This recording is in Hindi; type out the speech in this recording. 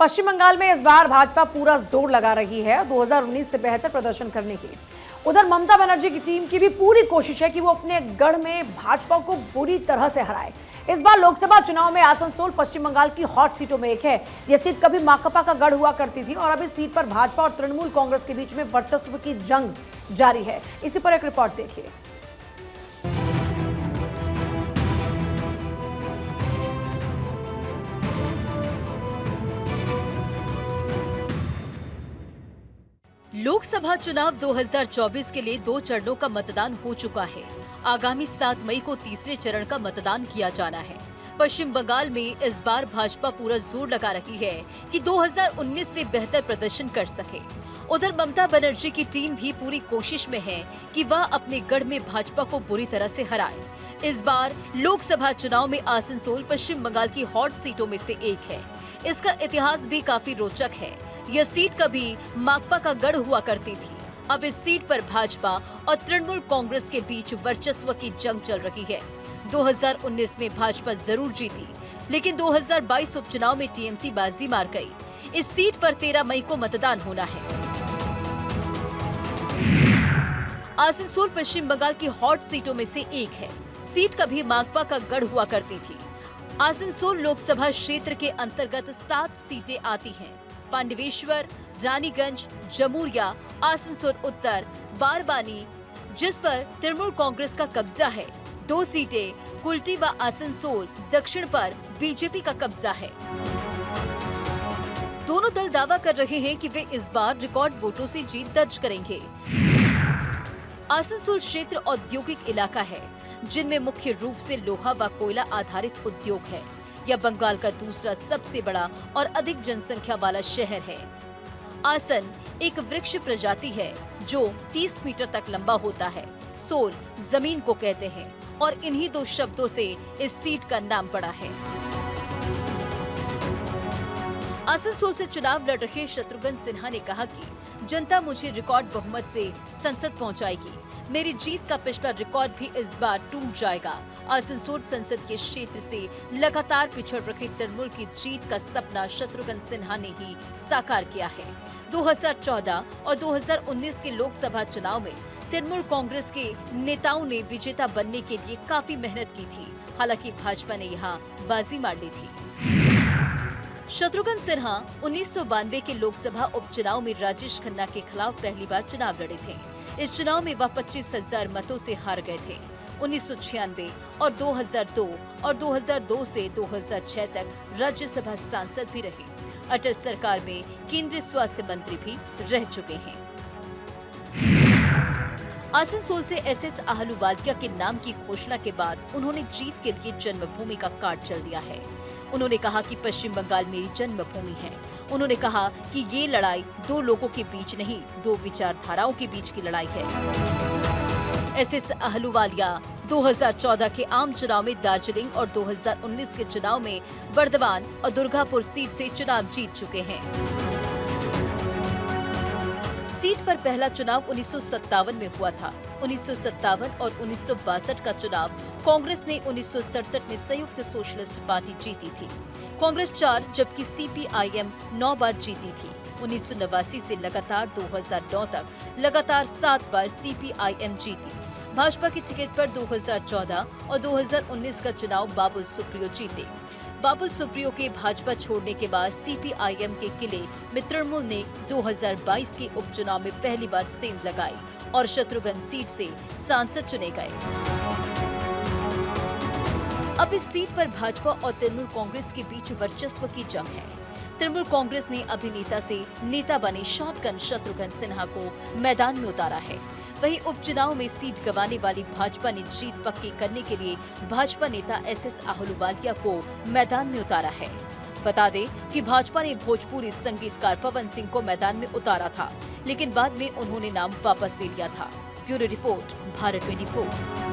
पश्चिम बंगाल में इस बार भाजपा पूरा जोर लगा रही है 2019 से बेहतर प्रदर्शन करने के लिए। उधर ममता बनर्जी की टीम की भी पूरी कोशिश है कि वो अपने गढ़ में भाजपा को बुरी तरह से हराए। इस बार लोकसभा चुनाव में आसनसोल पश्चिम बंगाल की हॉट सीटों में एक है। यह सीट कभी माकपा का गढ़ हुआ करती थी और अब इस सीट पर भाजपा और तृणमूल कांग्रेस के बीच में वर्चस्व की जंग जारी है। इसी पर एक रिपोर्ट देखिए। लोकसभा चुनाव 2024 के लिए 2 चरणों का मतदान हो चुका है। आगामी 7 मई को तीसरे चरण का मतदान किया जाना है। पश्चिम बंगाल में इस बार भाजपा पूरा जोर लगा रही है कि 2019 से बेहतर प्रदर्शन कर सके। उधर ममता बनर्जी की टीम भी पूरी कोशिश में है कि वह अपने गढ़ में भाजपा को बुरी तरह से हराए। इस बार लोकसभा चुनाव में आसनसोल पश्चिम बंगाल की हॉट सीटों में से एक है। इसका इतिहास भी काफी रोचक है। यह सीट कभी माकपा का गढ़ हुआ करती थी। अब इस सीट पर भाजपा और तृणमूल कांग्रेस के बीच वर्चस्व की जंग चल रही है। 2019 में भाजपा जरूर जीती, लेकिन 2022 उपचुनाव में टीएमसी बाजी मार गई। इस सीट पर 13 मई को मतदान होना है। आसनसोल पश्चिम बंगाल की हॉट सीटों में से एक है। सीट कभी माकपा का गढ़ हुआ करती थी। आसनसोल लोकसभा क्षेत्र के अंतर्गत 7 सीटें आती हैं। पांडवेश्वर, रानीगंज, जमूरिया, आसनसोल उत्तर, बारबानी, जिस पर तृणमूल कांग्रेस का कब्जा है। 2 सीटें कुल्टी व आसनसोल दक्षिण पर बीजेपी का कब्जा है। दोनों दल दावा कर रहे हैं कि वे इस बार रिकॉर्ड वोटों से जीत दर्ज करेंगे। आसनसोल क्षेत्र औद्योगिक इलाका है, जिनमें मुख्य रूप से लोहा व कोयला आधारित उद्योग है। यह बंगाल का दूसरा सबसे बड़ा और अधिक जनसंख्या वाला शहर है। आसन एक वृक्ष प्रजाति है जो 30 मीटर तक लंबा होता है। सोल जमीन को कहते हैं और इन्हीं 2 शब्दों से इस सीट का नाम पड़ा है। आसनसोल से चुनाव लड़ रहे शत्रुघ्न सिन्हा ने कहा कि जनता मुझे रिकॉर्ड बहुमत से संसद पहुंचाएगी। मेरी जीत का पिछला रिकॉर्ड भी इस बार टूट जाएगा। आसनसोल संसद के क्षेत्र से लगातार पिछड़ रही तृणमूल की जीत का सपना शत्रुघ्न सिन्हा ने ही साकार किया है। 2014 और 2019 के लोकसभा चुनाव में तृणमूल कांग्रेस के नेताओं ने विजेता बनने के लिए काफी मेहनत की थी। हालांकि भाजपा ने यहां बाजी मार ली थी। शत्रुघ्न सिन्हा 1992 के लोकसभा उपचुनाव में राजेश खन्ना के खिलाफ पहली बार चुनाव लड़े थे। इस चुनाव में वह 25,000 मतों से हार गए थे। 1996 और 2002 और 2002 से 2006 तक राज्यसभा सांसद भी रहे। अटल सरकार में केंद्रीय स्वास्थ्य मंत्री भी रह चुके हैं। आसनसोल से एसएस आहलूवालिया के नाम की घोषणा के बाद उन्होंने जीत के लिए जन्मभूमि का कार्ड चल दिया है। उन्होंने कहा कि पश्चिम बंगाल मेरी जन्मभूमि है। उन्होंने कहा कि ये लड़ाई 2 लोगों के बीच नहीं, 2 विचारधाराओं के बीच की लड़ाई है। एसएस आहलूवालिया 2014 के आम चुनाव में दार्जिलिंग और 2019 के चुनाव में बर्दवान और दुर्गापुर सीट से चुनाव जीत चुके हैं। सीट पर पहला चुनाव 1957 में हुआ था। 1957 और 1962 का चुनाव कांग्रेस ने 1967 में संयुक्त सोशलिस्ट पार्टी जीती थी। कांग्रेस 4 जबकि सीपीआईएम 9 बार जीती थी। 1989 से लगातार 2009 तक लगातार 7 बार सीपीआईएम जीती। भाजपा की टिकट पर 2014 और 2019 का चुनाव बाबुल सुप्रियो जीते। बाबुल सुप्रियो के भाजपा छोड़ने के बाद सीपीआईएम के किले में तृणमूल ने 2022 के उपचुनाव में पहली बार सेंध लगाई और शत्रुघ्न सीट से सांसद चुने गए। अब इस सीट पर भाजपा और तृणमूल कांग्रेस के बीच वर्चस्व की जंग है। तृणमूल कांग्रेस ने अभिनेता से नेता बने शॉटगन शत्रुघ्न सिन्हा को मैदान में उतारा है। वहीं उपचुनाव में सीट गंवाने वाली भाजपा ने जीत पक्की करने के लिए भाजपा नेता एसएस आहलूवालिया को मैदान में उतारा है। बता दें कि भाजपा ने भोजपुरी संगीतकार पवन सिंह को मैदान में उतारा था, लेकिन बाद में उन्होंने नाम वापस ले लिया था। Bureau report, Bharat 24।